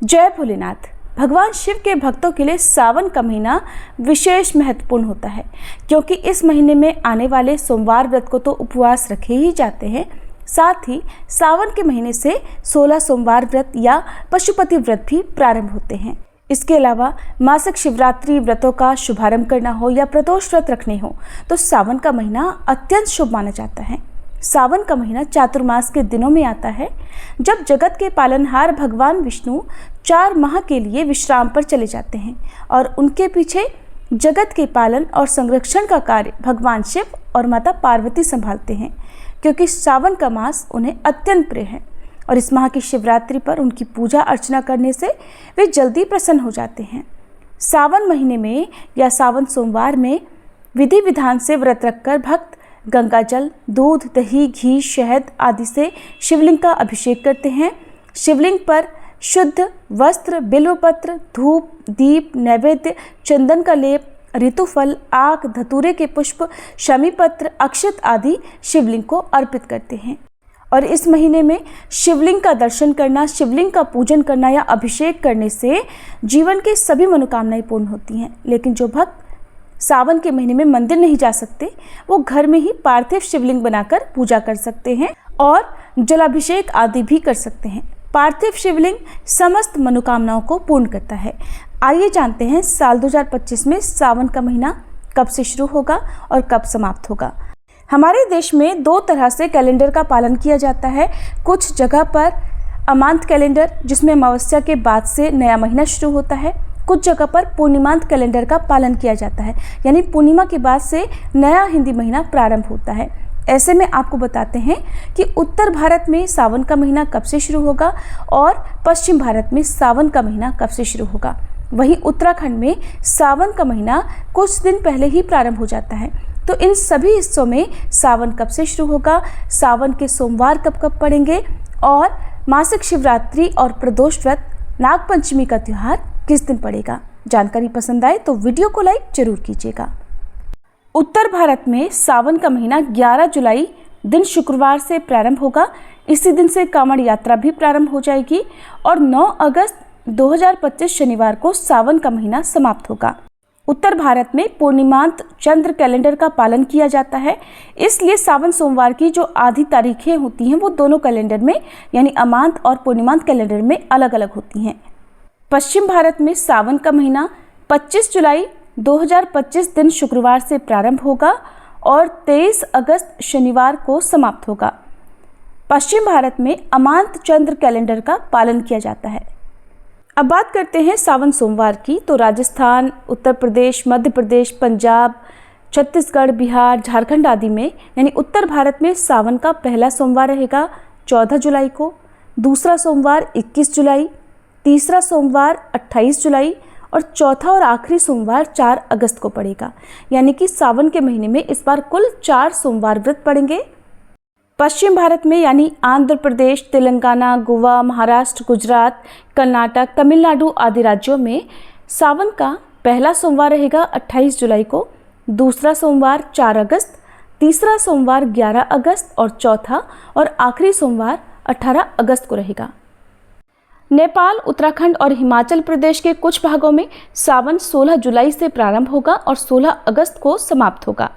जय भोलेनाथ। भगवान शिव के भक्तों के लिए सावन का महीना विशेष महत्वपूर्ण होता है, क्योंकि इस महीने में आने वाले सोमवार व्रत को तो उपवास रखे ही जाते हैं। साथ ही सावन के महीने से 16 सोमवार व्रत या पशुपति व्रत भी प्रारंभ होते हैं। इसके अलावा मासिक शिवरात्रि व्रतों का शुभारंभ करना हो या प्रदोष व्रत रखने हो तो सावन का महीना अत्यंत शुभ माना जाता है। सावन का महीना चातुर्मास के दिनों में आता है, जब जगत के पालनहार भगवान विष्णु 4 माह के लिए विश्राम पर चले जाते हैं और उनके पीछे जगत के पालन और संरक्षण का कार्य भगवान शिव और माता पार्वती संभालते हैं, क्योंकि सावन का मास उन्हें अत्यंत प्रिय है और इस माह की शिवरात्रि पर उनकी पूजा अर्चना करने से वे जल्दी प्रसन्न हो जाते हैं। सावन महीने में या सावन सोमवार में विधि विधान से व्रत रखकर भक्त गंगा जल, दूध, दही, घी, शहद आदि से शिवलिंग का अभिषेक करते हैं। शिवलिंग पर शुद्ध वस्त्र, बिल्वपत्र, धूप, दीप, नैवेद्य, चंदन का लेप, ऋतुफल, आक, धतूरे के पुष्प, शमी पत्र, अक्षत आदि शिवलिंग को अर्पित करते हैं। और इस महीने में शिवलिंग का दर्शन करना, शिवलिंग का पूजन करना या अभिषेक करने से जीवन की सभी मनोकामनाएं पूर्ण होती हैं। लेकिन जो भक्त सावन के महीने में मंदिर नहीं जा सकते, वो घर में ही पार्थिव शिवलिंग बनाकर पूजा कर सकते हैं और जलाभिषेक आदि भी कर सकते हैं। पार्थिव शिवलिंग समस्त मनोकामनाओं को पूर्ण करता है। आइए जानते हैं साल 2025 में सावन का महीना कब से शुरू होगा और कब समाप्त होगा। हमारे देश में 2 तरह से कैलेंडर का पालन किया जाता है। कुछ जगह पर अमांत कैलेंडर, जिसमें अमावस्या के बाद से नया महीना शुरू होता है। कुछ जगह पर पूर्णिमांत कैलेंडर का पालन किया जाता है, यानी पूर्णिमा के बाद से नया हिंदी महीना प्रारंभ होता है। ऐसे में आपको बताते हैं कि उत्तर भारत में सावन का महीना कब से शुरू होगा और पश्चिम भारत में सावन का महीना कब से शुरू होगा। वहीं उत्तराखंड में सावन का महीना कुछ दिन पहले ही प्रारंभ हो जाता है। तो इन सभी हिस्सों में सावन कब से शुरू होगा, सावन के सोमवार कब कब पड़ेंगे और मासिक शिवरात्रि और प्रदोष व्रत, नागपंचमी का त्यौहार किस दिन पड़ेगा। जानकारी पसंद आए तो वीडियो को लाइक जरूर कीजिएगा। उत्तर भारत में सावन का महीना 11 जुलाई दिन शुक्रवार से प्रारंभ होगा। इसी दिन से कांवड़ यात्रा भी प्रारंभ हो जाएगी और 9 अगस्त 2025 शनिवार को सावन का महीना समाप्त होगा। उत्तर भारत में पूर्णिमांत चंद्र कैलेंडर का पालन किया जाता है, इसलिए सावन सोमवार की जो आधी तारीखें होती हैं वो दोनों कैलेंडर में यानी अमांत और पूर्णिमांत कैलेंडर में अलग अलग होती हैं। पश्चिम भारत में सावन का महीना 25 जुलाई 2025 दिन शुक्रवार से प्रारंभ होगा और 23 अगस्त शनिवार को समाप्त होगा। पश्चिम भारत में अमांत चंद्र कैलेंडर का पालन किया जाता है। अब बात करते हैं सावन सोमवार की। तो राजस्थान, उत्तर प्रदेश, मध्य प्रदेश, पंजाब, छत्तीसगढ़, बिहार, झारखंड आदि में यानी उत्तर भारत में सावन का पहला सोमवार रहेगा 14 जुलाई को, दूसरा सोमवार 21 जुलाई, तीसरा सोमवार 28 जुलाई और चौथा और आखिरी सोमवार 4 अगस्त को पड़ेगा। यानी कि सावन के महीने में इस बार कुल 4 सोमवार व्रत पड़ेंगे। पश्चिम भारत में यानी आंध्र प्रदेश, तेलंगाना, गोवा, महाराष्ट्र, गुजरात, कर्नाटक, तमिलनाडु आदि राज्यों में सावन का पहला सोमवार रहेगा 28 जुलाई को, दूसरा सोमवार 4 अगस्त, तीसरा सोमवार 11 अगस्त और चौथा और आखिरी सोमवार 18 अगस्त को रहेगा। नेपाल, उत्तराखंड और हिमाचल प्रदेश के कुछ भागों में सावन 16 जुलाई से प्रारंभ होगा और 16 अगस्त को समाप्त होगा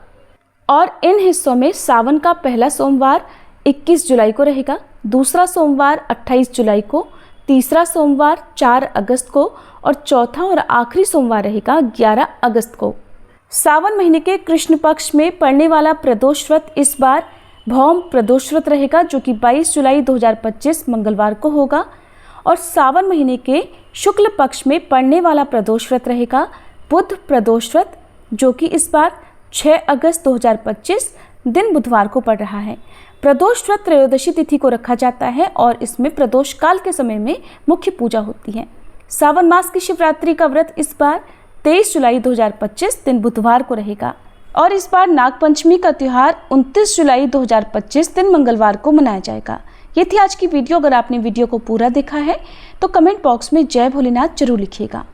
और इन हिस्सों में सावन का पहला सोमवार 21 जुलाई को रहेगा, दूसरा सोमवार 28 जुलाई को, तीसरा सोमवार 4 अगस्त को और चौथा और आखिरी सोमवार रहेगा 11 अगस्त को। सावन महीने के कृष्ण पक्ष में पड़ने वाला प्रदोष व्रत इस बार भौम प्रदोष व्रत रहेगा, जो कि 22 जुलाई 2025 मंगलवार को होगा और सावन महीने के शुक्ल पक्ष में पड़ने वाला प्रदोष व्रत रहेगा बुध प्रदोष व्रत, जो कि इस बार 6 अगस्त 2025 दिन बुधवार को पड़ रहा है। प्रदोष व्रत त्रयोदशी तिथि को रखा जाता है और इसमें प्रदोष काल के समय में मुख्य पूजा होती है। सावन मास की शिवरात्रि का व्रत इस बार 23 जुलाई 2025 दिन बुधवार को रहेगा और इस बार नागपंचमी का त्यौहार 29 जुलाई 2025 दिन मंगलवार को मनाया जाएगा। ये थी आज की वीडियो। अगर आपने वीडियो को पूरा देखा है तो कमेंट बॉक्स में जय भोलेनाथ जरूर लिखिएगा।